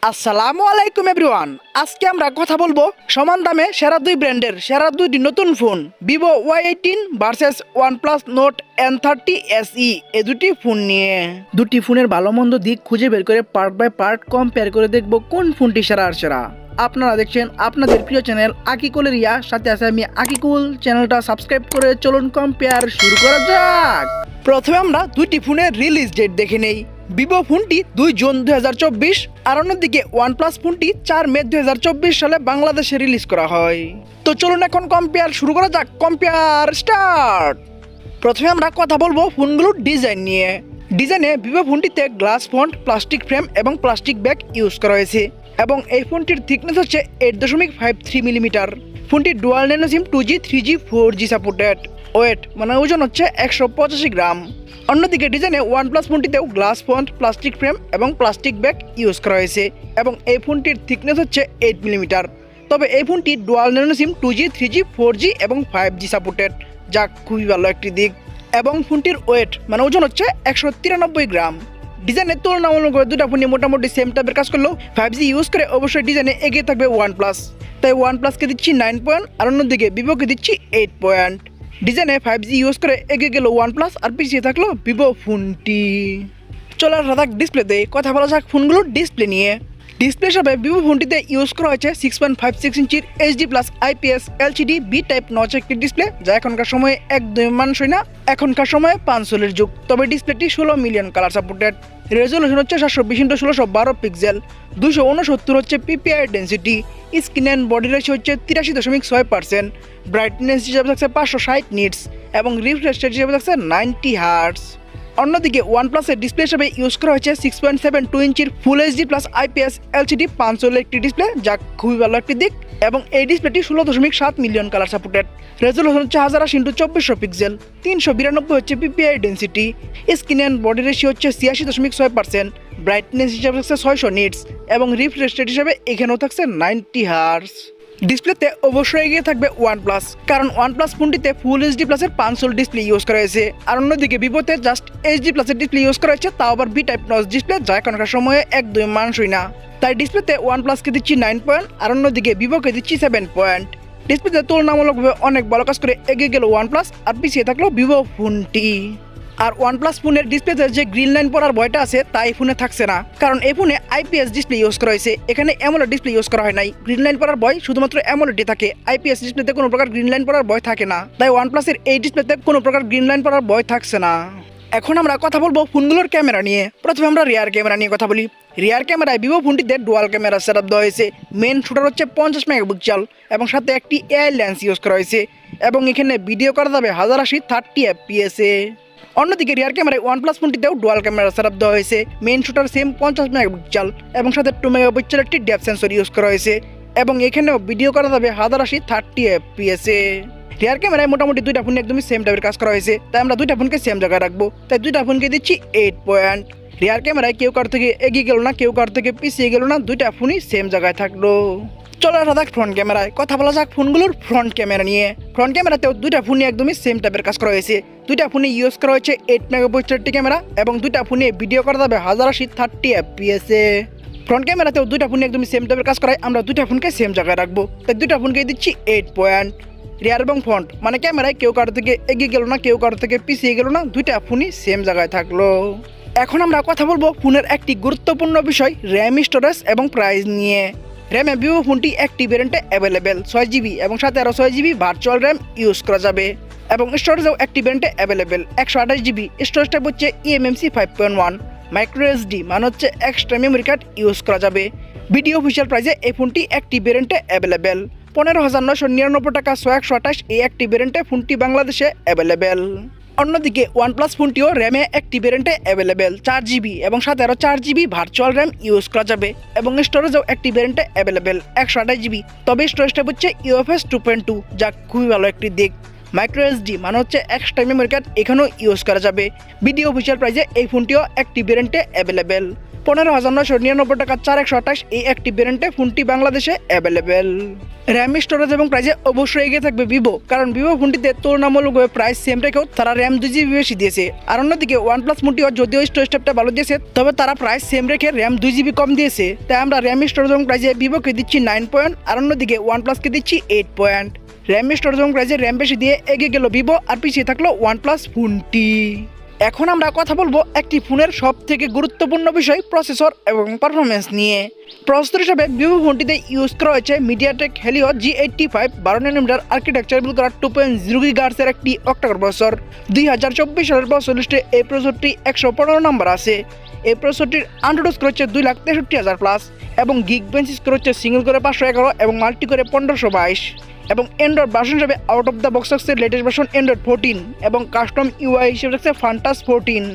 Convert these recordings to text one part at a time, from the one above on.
আসসালামু আলাইকুম এভরিওয়ান। আজকে আমরা কথা বলবো সমান দামে সেরা দুই ব্র্যান্ডের সেরা দুইটি নতুন phone Vivo Y18 versus OnePlus note N30 SE এই দুটি ফোন নিয়ে। দুটি ফোনের ভালো মন্দ দিক খুঁজে বের করে পার্ট বাই পার্ট কম্পেয়ার করে দেখবো কোন ফোনটি সেরা আর সেরা। আপনারা দেখছেন আপনাদের প্রিয় চ্যানেল আকিকুল রিয়া, সাথে আছে আমি আকিকুল। চ্যানেলটা সাবস্ক্রাইব করে চলুন কম্পেয়ার শুরু করা যাক। প্রথমে আমরা দুইটি ফোনের রিলিজ ডেট দেখে নেই। ভিভো ফোনটি 2 জুন 2024 আর অন্যদিকে ওয়ানপ্লাস ফোনটি 4 মে 2024 সালে বাংলাদেশে রিলিজ করা হয়। তো চলুন এখন কম্পেয়ার শুরু করা যাক। Compare start. প্রথমে আমরা কথা বলবো ফোনগুলোর ডিজাইন নিয়ে। ডিজাইনে ভিভো ফোনটিতে গ্লাস ফন্ট, প্লাস্টিক ফ্রেম এবং প্লাস্টিক ব্যাগ ইউজ করা হয়েছে এবং এই ফোনটির থিকনেস হচ্ছে 8.53 মিলিমিটার। ফোনটি dual nano SIM 2G 3G 4G supported. Weight মানে ওজন হচ্ছে 185 গ্রাম। অন্যদিকে ডিজাইনে ওয়ানপ্লাস ফোনটিতেও গ্লাস ফন্ট, প্লাস্টিক ফ্রেম এবং প্লাস্টিক ব্যাগ ইউজ করা হয়েছে এবং এই ফোনটির থিকনেস হচ্ছে 8 মিলিমিটার। তবে এই ফোনটি dual nano SIM 2G 3G 4G এবং 5G সাপোর্টেড, যা খুবই ভালো একটি দিক। এবং ফোনটির ওয়েট মানে ওজন হচ্ছে 193 গ্রাম। ডিজাইনের তুলনামূলকভাবে দুটা ফোনই মোটামুটি সেম টাইপের কাজ করলেও 5G ইউজ করে অবশ্যই ডিজাইনে এগিয়ে থাকবে ওয়ানপ্লাস। তাই ওয়ানপ্লাসকে দিচ্ছি 9 পয়েন্ট আর অন্যদিকে ভিভোকে দিচ্ছি 8 পয়েন্ট। ডিজাইনে 5G ইউজ করে এগিয়ে গেল ওয়ানপ্লাস আর পিছিয়ে থাকলো ভিভো ফোনটি। চলো রাখ ডিসপ্লেতে কথা বলা যাক ফোনগুলোর ডিসপ্লে নিয়ে। ডিসপ্লে হিসাবে ভিভো ফোনটিতে ইউজ করা হয়েছে 6.56 ইঞ্চির HD+ IPS LCD B type notch একটি ডিসপ্লে, যা এখনকার সময়ে একদম মানসই না। এখনকার সময়ে 500 যুগ। তবে ডিসপ্লেটি 16 মিলিয়ন কালার সাপোর্টেড। রেজলিউশন হচ্ছে 720x1612 পিক্সেল। 269 হচ্ছে PPI density. Screen and body ratio হচ্ছে 83.6%। ব্রাইটনেস হিসাবে থাকছে 560 নিটস এবং রিফ্রেশ রেট হিসাবে থাকছে 90 হার্টজ। অন্যদিকে ওয়ানপ্লাসের ডিসপ্লে হিসাবে ইউজ করা হয়েছে 6.72 ইঞ্চির ফুল HD+ IPS LCD 500 একটি ডিসপ্লে, যা খুবই ভালো একটি দিক এবং এই ডিসপ্লেটি 16.7 মিলিয়ন কালার সাপোর্টেড। রেজলিউশন হচ্ছে 1080x2400 পিক্সেল। 392 হচ্ছে PPI density. Screen and body ratio হচ্ছে 86.6%। ব্রাইটনেস হিসাবে থাকছে 600 নিটস এবং রিফ্রেশ রেট হিসাবে এখানেও থাকছে 90 হার্টজ। ডিসপ্লেতে অবশ্যই এগিয়ে থাকবে ওয়ানপ্লাস, কারণ ওয়ানপ্লাস ফোনটিতে ফুল HD+ এর 500 ডিসপ্লে ইউজ করা হয়েছে আর অন্যদিকে ভিভোতে জাস্ট HD+ এর ডিসপ্লে ইউজ করা হয়েছে, তাও আবার B টাইপ নচ ডিসপ্লে, যা এখনকার সময়ে একদম মানসই না। তাই ডিসপ্লেতে ওয়ানপ্লাসকে দিচ্ছি 9 পয়েন্ট আর অন্যদিকে ভিভোকে দিচ্ছি 7 পয়েন্ট। ডিসপ্লেতে তুলনামূলকভাবে অনেক ভালো কাজ করে এগিয়ে গেল ওয়ানপ্লাস আর পিছিয়ে থাকলো ভিভো ফোনটি। আর ওয়ানপ্লাস ফোনের ডিসপ্লেতে যে গ্রিন লাইন পড়ার ভয়টা আছে তা এই ফোনে থাকছে না, কারণ এই ফোনে IPS ডিসপ্লে ইউজ করা হয়েছে। এখানে অ্যামোলেড ডিসপ্লে ইউজ করা হয় নাই। গ্রিন লাইন পড়ার ভয় শুধুমাত্র অ্যামোলেডে থাকে। IPS ডিসপ্লেতে কোনো প্রকার গ্রিন লাইন পড়ার ভয় থাকে না। তাই ওয়ানপ্লাসের এই ডিসপ্লেতে কোনো প্রকার গ্রিন লাইন পড়ার ভয় থাকছে না। এখন আমরা কথা বলবো ফোনগুলোর ক্যামেরা নিয়ে। প্রথমে আমরা রিয়ার ক্যামেরা নিয়ে কথা বলি। রিয়ার ক্যামেরায় ভিভো ফোনটিতে ডুয়াল ক্যামেরা সেটআপ দেওয়া হয়েছে। মেন শুটার হচ্ছে 50 মেগাপিক্সেল এবং সাথে একটি AI লেন্স ইউজ করা হয়েছে এবং এখানে ভিডিও করা যাবে 1080 30 FPS এ। অন্যদিকে রিয়ার ক্যামেরায় ওয়ানপ্লাস ফোনটিতেও ডুয়াল ক্যামেরা সেটআপ দেওয়া হয়েছে। মেন শুটার সেম 50 মেগাপিক্সেল এবং সাথে 2 মেগাপিক্সেল একটি ডেপথ সেন্সর ইউজ করা হয়েছে এবং এখানেও ভিডিও করা যাবে 1080 30 FPS এ। রিয়ার ক্যামেরায় মোটামুটি দুইটা ফোন একদমই সেম টাইপের কাজ করা হয়েছে, তাই আমরা দুইটা ফোনকে সেম জায়গায় রাখবো। তাই দুইটা ফোনকে দিচ্ছি 8 পয়েন্ট। রিয়ার ক্যামেরায় কেউ কার থেকে এগিয়ে গেল না, কেউ কার থেকে পিছিয়ে গেল না, দুইটা ফোনই সেম জায়গায় থাকলো। চলো আসা যাক ফ্রন্ট ক্যামেরায়। কথা বলা যাক ফোনগুলোর ফ্রন্ট ক্যামেরা নিয়ে। ফ্রন্ট ক্যামেরাতেও দুইটা ফোনই একদমই সেম টাইপের কাজ করা হয়েছে। দুইটা ফোনে ইউজ করা হয়েছে 8 মেগাপিক্সেল ক্যামেরা এবং দুইটা ফোনে ভিডিও করা যাবে 1080 30 FPS এ। ফ্রন্ট ক্যামেরাতেও দুইটা ফোন একদমই সেম টাইপের কাজ করায় আমরা দুইটা ফোনকে সেম জায়গায় রাখবো। তাই দুইটা ফোনকে দিচ্ছি 8 পয়েন্ট। রিয়ার এবং ফ্রন্ট মানে ক্যামেরায় কেউ কারো থেকে এগিয়ে গেল না, কেউ কারো থেকে পিছিয়ে গেল না, দুইটা ফোনই সেম জায়গায় থাকলো। এখন আমরা কথা বলবো ফোনের একটি গুরুত্বপূর্ণ বিষয়, র্যাম, স্টোরেজ এবং প্রাইস নিয়ে। র্যামে ভিভো ফোনটি একটি ভ্যারিয়েন্টে অ্যাভেলেবেল 6GB এবং সাথে আরও 6GB ভার্চুয়াল র্যাম ইউজ করা যাবে এবং স্টোরেজও একটি ভ্যারিয়েন্টে অ্যাভেলেবেল 128GB। স্টোরেজ টাইপ হচ্ছে eMMC 5.1। মাইক্রো SD মানে হচ্ছে এক্সট্রা মেমোরি কার্ড ইউজ করা যাবে। ভিডিও অফিসিয়াল প্রাইসে এই ফোনটি একটি ভ্যারিয়েন্টে অ্যাভেলেবেল 15,999 টাকা 128। এই একটি ভ্যারিয়েন্টে ফোনটি বাংলাদেশে অ্যাভেলেবেল। অন্যদিকে ওয়ানপ্লাস ফোনটিও র্যামে একটি ভ্যারিয়েন্টে অ্যাভেলেবেল 4GB এবং সাথে আরও 4GB ভার্চুয়াল র্যাম ইউজ করা যাবে এবং স্টোরেজও একটি ভ্যারিয়েন্টে অ্যাভেলেবেল 128GB। তবে স্টোরেজ টাইপ হচ্ছে UFS 2.2, যা খুবই ভালো একটি দিক। মাইক্রো SD মানে হচ্ছে এক্সট্রা মেমোরি কার্ড এখানেও ইউজ করা যাবে। ভিডিও অফিসিয়াল প্রাইসে এই ফোনটিও একটি ভ্যারিয়েন্টে অ্যাভেলেবেল 15,999 টাকা 4128 এই একটি ভ্যারিয়েন্টে ফোনটি বাংলাদেশে অ্যাভেলেবেল। র্যাম, স্টোরেজ এবং প্রাইসে অবশ্যই এগিয়ে থাকবে ভিভো, কারণ ভিভো ফোনটিতে তুলনামূলকভাবে প্রাইস সেম রেখেও তারা র্যাম 2GB বেশি দিয়েছে। আর অন্যদিকে ওয়ানপ্লাস ফোনটিও যদিও স্টোরেজটা ভালো দিয়েছে, তবে তারা প্রাইস সেম রেখে র্যাম 2GB কম দিয়েছে। তাই আমরা র্যাম, স্টোরেজ এবং প্রাইসে ভিভোকে দিচ্ছি 9 পয়েন্ট, আর অন্যদিকে ওয়ানপ্লাসকে দিচ্ছি 8 পয়েন্ট। র্যাম, স্টোরেজ এবং প্রাইসে র্যাম বেশি দিয়ে এগিয়ে গেল ভিভো, আর পিছিয়ে থাকলো ওয়ানপ্লাস ফোনটি। এখন আমরা কথা বলবো একটি ফোনের সব থেকে গুরুত্বপূর্ণ বিষয় প্রসেসর এবং পারফরমেন্স নিয়ে। প্রসেসর হিসাবে ভিভো ফোনটিতে ইউজ করা হয়েছে মিডিয়াটেক হেলিও G85 12 নm আর্কিটেকচার বিল করা 2.0 GHz এর একটি অক্টাকোর প্রসেসর। 2024 সালের প্রসেসর লিস্টে এই প্রসেসরটি 115 নম্বর আছে। এই প্রসেসরটির আন্ড্রয়েড স্কোর হচ্ছে 2,63,000 প্লাস, এবং গিগ বেঞ্চ স্কোর হচ্ছে সিঙ্গেল করে 511 এবং মাল্টি করে 1522, এবং অ্যান্ড্রয়েড ভার্সন হিসেবে আউট অফ দ্য বক্স থাকছে লেটেস্ট ভার্সন অ্যান্ড্রয়েড 14, এবং কাস্টম ইউআই হিসেবে থাকছে ফান্টাস 14।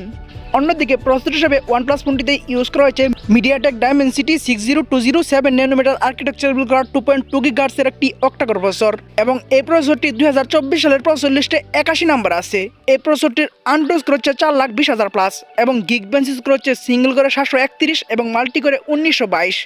অন্যদিকে প্রসেসর হিসেবে ওয়ানপ্লাস ফোনটিতে ইউজ করা হয়েছে মিডিয়াটেক ডাইমেনসিটি 6020 7 nm আর্কিটেকচার বিল করা 2.2 GHz এর একটি অক্টাকোর প্রসেসর, এবং এই প্রসেসরটি 2024 সালের প্রসেসর লিস্টে 81 নম্বর আছে। এই প্রসেসরটির আন্ড্রয়েড স্কোর হচ্ছে 4,20,000 প্লাস, এবং গিগ বেঞ্চ স্কোর হচ্ছে সিঙ্গেল করে 731 এবং মাল্টি করে 1922,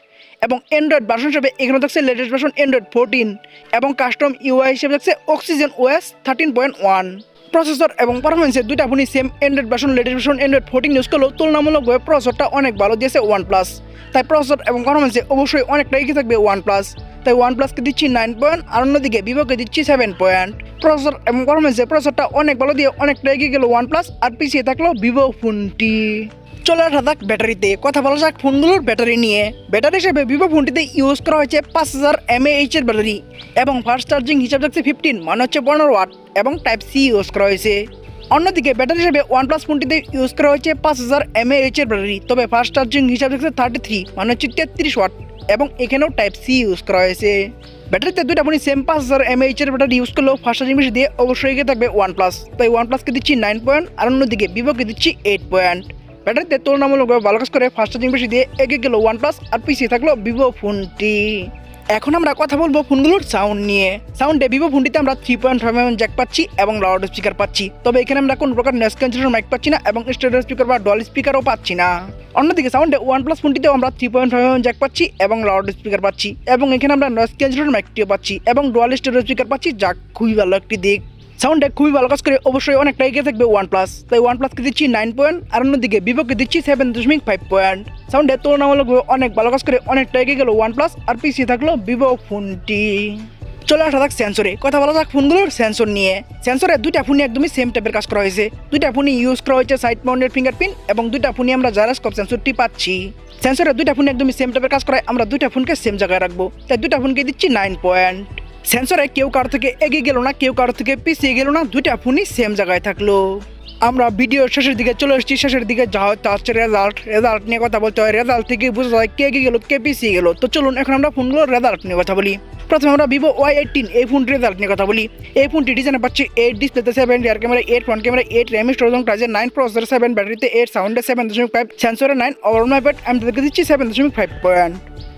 এবং অ্যান্ড্রয়েড ভার্সন হিসেবে এখানে থাকছে লেটেস্ট ভার্সন অ্যান্ড্রয়েড 14, এবং কাস্টম ইউআই হিসেবে থাকছে অক্সিজেন OS 13.1। প্রসেসর এবং পারফরমেন্সের দুইটা ফোনই same Android version latest version Android 14 use করলেও তুলনামূলকভাবে প্রসেসরটা অনেক ভালো দিয়েছে ওয়ানপ্লাস। তাই প্রসেসর এবং পারফরমেন্সে অবশ্যই অনেকটা এগিয়ে থাকবে ওয়ানপ্লাস। তাই ওয়ানপ্লাসকে দিচ্ছি 9 পয়েন্ট, আর অন্যদিকে ভিভোকে দিচ্ছি 7 পয়েন্ট। প্রসেসর এবং পারফরমেন্সে প্রসেসরটা অনেক ভালো দিয়ে অনেকটা এগিয়ে গেল ওয়ানপ্লাস, আর পিছিয়ে থাকলো ভিভো ফোনটি। চলে আসা যাক ব্যাটারিতে। কথা বলা যাক ফোনগুলোর ব্যাটারি নিয়ে। ব্যাটারি হিসেবে ভিভো ফোনটিতে ইউজ করা হয়েছে 5000 mAh এর ব্যাটারি, এবং ফাস্ট চার্জিং হিসাবে থাকছে 15 মানে হচ্ছে 15 ওয়াট, এবং টাইপ সি ইউজ করা হয়েছে। অন্যদিকে ব্যাটারি হিসেবে ওয়ানপ্লাস ফোনটিতে ইউজ করা হয়েছে 5000 mAh এর ব্যাটারি, তবে ফাস্ট চার্জিং হিসাবে থাকছে 33 মানে হচ্ছে 33 ওয়াট, এবং এখানেও টাইপ সি ইউজ করা হয়েছে। ব্যাটারিতে দুইটা ফোনই সেম 5000 mAh এর ব্যাটারি ইউজ করলেও ফাস্ট চার্জিং বেশি দিয়ে অবশ্যই এগিয়ে থাকবে ওয়ানপ্লাস। তাই ওয়ানপ্লাসকে দিচ্ছি 9 পয়েন্ট, আর অন্যদিকে ভিভোকে দিচ্ছি 8 পয়েন্ট। ব্যাটারিতে তুলনামূলকভাবে ভালো কাজ করে ফাস্ট চার্জিং বেশি দিয়ে এগিয়ে গেল ওয়ানপ্লাস, আর পিছিয়ে থাকলো ভিভো ফোনটি। এখন আমরা কথা বলবো ফোনগুলোর সাউন্ড নিয়ে। সাউন্ডে ভিভো ফোনটিতে আমরা 3.5mm জ্যাক পাচ্ছি এবং লাউড স্পিকার পাচ্ছি, তবে এখানে আমরা কোনো প্রকার নয়েজ ক্যান্সেলেশন মাইক পাচ্ছি না, এবং স্টেরিও স্পিকার বা ডুয়াল স্পিকারও পাচ্ছি না। অন্যদিকে সাউন্ডে ওয়ানপ্লাস ফোনটিতেও আমরা 3.5mm জ্যাক পাচ্ছি এবং লাউড স্পিকার পাচ্ছি, এবং এখানে আমরা নয়েজ ক্যান্সেলেশন মাইকটিও পাচ্ছি এবং ডুয়াল স্টেরিও স্পিকার পাচ্ছি, যা খুবই ভালো একটি দিক। সাউন্ডে খুবই ভালো কাজ করে অবশ্যই অনেকটা এগিয়ে থাকবে ওয়ানপ্লাস। তাই ওয়ানপ্লাসকে দিচ্ছি 9 পয়েন্ট, আর অন্যদিকে ভিভোকে দিচ্ছি 7.5 পয়েন্ট। সাউন্ডে তুলনামূলকভাবে অনেক ভালো কাজ করে অনেকটা এগিয়ে গেল ওয়ানপ্লাস, আর পিছিয়ে থাকলো ভিভো ফোনটি। চলে আসা যাক সেন্সরে। কথা বলা যাক ফোনগুলোর সেন্সর নিয়ে। সেন্সরে দুইটা ফোনই একদমই সেম টাইপের কাজ করা হয়েছে। দুইটা ফোনই ইউজ করা হয়েছে সাইড মাউন্টেড ফিঙ্গারপ্রিন্ট, এবং দুইটা ফোনই আমরা জাইরোস্কোপ সেন্সরটি পাচ্ছি। সেন্সরে দুইটা ফোন একদমই সেম টাইপের কাজ করায় আমরা দুইটা ফোনকে সেম জায়গায় রাখবো, তাই দুইটা ফোনকে দিচ্ছি 9 পয়েন্ট। সেন্সরে কেউ কারো থেকে এগিয়ে গেল না, কেউ কারো থেকে পিছিয়ে গেল না, দুইটা ফোনই সেম জায়গায় থাকলো। আমরা ভিডিওর শেষের দিকে চলে এসেছি। শেষের দিকে যা হচ্ছে হচ্ছে রেজাল্ট নিয়ে কথা বলতে হয়। রেজাল্ট থেকে বোঝা যায় কে এগিয়ে গেল কে পিছিয়ে গেল। তো চলুন এখন আমরা ফোনগুলোর রেজাল্ট নিয়ে কথা বলি। প্রথমে আমরা ভিভো Y18 এই ফোনটির রেজাল্ট নিয়ে কথা বলি। এই ফোনটি ডিজাইনে পাচ্ছি 8, ডিসপ্লেতে 7, rear camera 8, front camera 8, RAM storage এবং প্রাইসে 9, প্রসেসর 7, ব্যাটারিতে 8, সাউন্ডে 7.5, সেন্সরে 9, ওভারঅল মাইপেড আমি তাদেরকে দিচ্ছি 7.5 পয়েন্ট।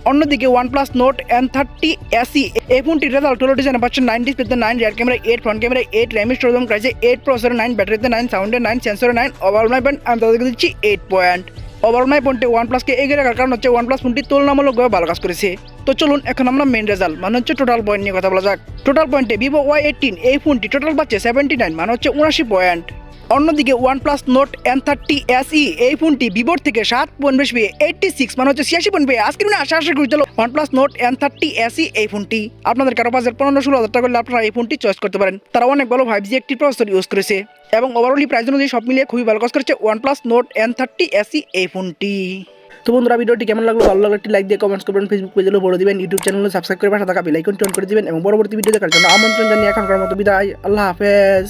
অন্যদিকে OnePlus Nord N30 SE এই ফোনটির রেজাল্ট হলো ডিজাইনে পাচ্ছেন 9, ডিসপ্লেতে 9, rear camera 8, front camera 8, RAM storage এবং প্রাইসে 8, প্রসেসরে 9, ব্যাটারিতে 9, সাউন্ডে 9, সেন্সরে 9, ওভারঅল মাইপেড আমি তাদেরকে দিচ্ছি 8 পয়েন্ট। ওভারঅল মাই পয়েন্টে ওয়ানপ্লাসকে এগিয়ে রাখার কারণ হচ্ছে ওয়ানপ্লাস ফোনটি তুলনামূলকভাবে ভালো কাজ করেছে। তো চলুন এখন আমরা মেন রেজাল্ট মানে হচ্ছে টোটাল পয়েন্ট নিয়ে কথা বলা যাক। টোটাল পয়েন্টে ভিভো Y18 এই ফোনটি টোটাল পাচ্ছে 79 মানে হচ্ছে 79 পয়েন্ট। অন্যদিকে OnePlus Nord N30 SE এই ফোনটি ভিভোর থেকে 7 পয়েন্ট বেশি পেয়ে 86 মানে হচ্ছে 86 পয়েন্ট পেয়ে আজকের দিনে আশা করি চলো OnePlus Nord N30 SE এই ফোনটি আপনাদের কারো বাজেট 15-16 টাকা করলে আপনারা এই ফোনটি চয়েস করতে পারেন। তারা অনেক ভালো 5G একটি প্রসেসর ইউজ করেছে এবং ওভারঅলি প্রাইস অনুযায়ী সব মিলিয়ে খুবই ভালো কাজ করেছে OnePlus Nord N30 SE এই ফোনটি। তো বন্ধুরা ভিডিওটি কেমন লাগলো, ভালো লাগলে একটি লাইক দিয়ে কমেন্টস করবেন, ফেসবুক পেজে বড় দিবেন, ইউটিউব চ্যানেলে সাবস্ক্রাইব করে পাশে থাকা বেল আইকনটি অন করে দিবেন এবং পরবর্তী ভিডিও দেখার জন্য আমন্ত্রণ জানিয়ে এখনকার মতো বিদায়। আল্লাহ হাফেজ।